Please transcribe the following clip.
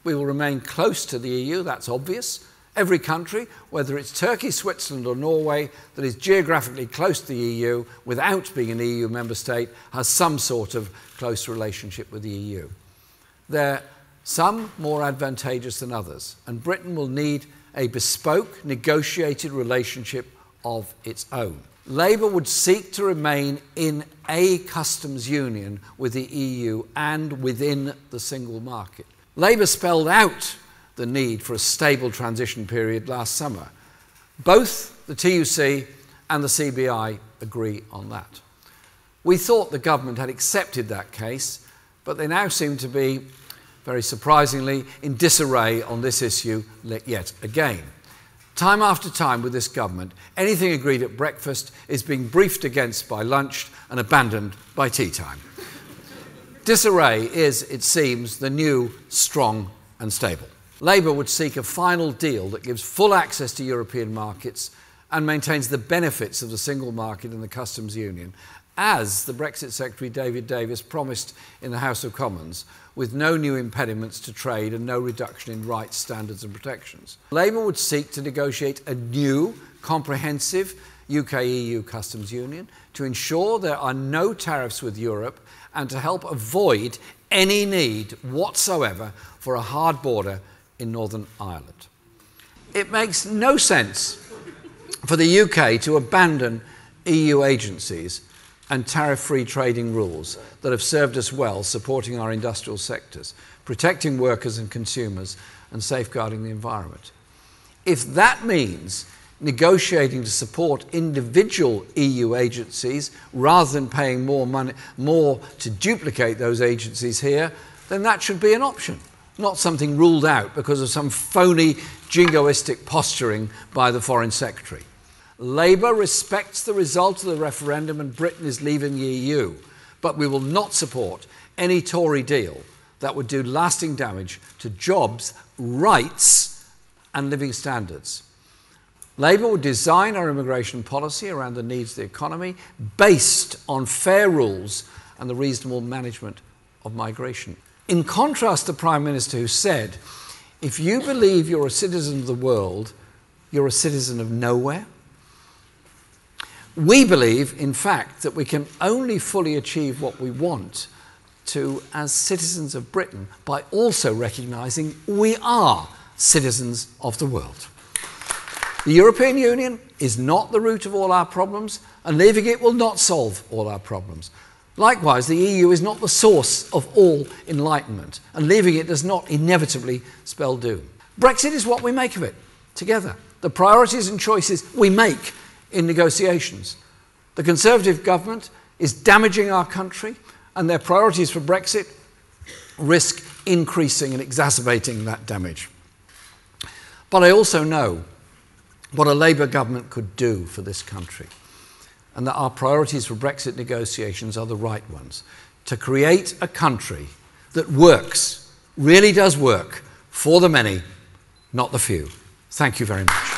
We will remain close to the EU, that's obvious. Every country, whether it's Turkey, Switzerland or Norway, that is geographically close to the EU without being an EU member state has some sort of close relationship with the EU. They're some more advantageous than others, and Britain will need a bespoke, negotiated relationship of its own. Labour would seek to remain in a customs union with the EU and within the single market. Labour spelled out the need for a stable transition period last summer. Both the TUC and the CBI agree on that. We thought the government had accepted that case, but they now seem to be, very surprisingly, in disarray on this issue yet again. Time after time with this government, anything agreed at breakfast is being briefed against by lunch and abandoned by tea time. Disarray is, it seems, the new strong and stable. Labour would seek a final deal that gives full access to European markets and maintains the benefits of the single market and the customs union, as the Brexit Secretary David Davis promised in the House of Commons, with no new impediments to trade and no reduction in rights, standards and protections. Labour would seek to negotiate a new, comprehensive UK-EU customs union to ensure there are no tariffs with Europe and to help avoid any need whatsoever for a hard border in Northern Ireland. It makes no sense for the UK to abandon EU agencies and tariff-free trading rules that have served us well, supporting our industrial sectors, protecting workers and consumers, and safeguarding the environment. If that means negotiating to support individual EU agencies rather than paying more to duplicate those agencies here, then that should be an option, not something ruled out because of some phony jingoistic posturing by the Foreign Secretary. Labour respects the result of the referendum and Britain is leaving the EU, but we will not support any Tory deal that would do lasting damage to jobs, rights and living standards. Labour would design our immigration policy around the needs of the economy based on fair rules and the reasonable management of migration. In contrast to the Prime Minister who said, if you believe you're a citizen of the world, you're a citizen of nowhere. We believe, in fact, that we can only fully achieve what we want to as citizens of Britain by also recognising we are citizens of the world. The European Union is not the root of all our problems, and leaving it will not solve all our problems. Likewise, the EU is not the source of all enlightenment, and leaving it does not inevitably spell doom. Brexit is what we make of it, together. The priorities and choices we make in negotiations. The Conservative government is damaging our country, and their priorities for Brexit risk increasing and exacerbating that damage. But I also know what a Labour government could do for this country, and that our priorities for Brexit negotiations are the right ones. To create a country that works, really does work, for the many, not the few. Thank you very much.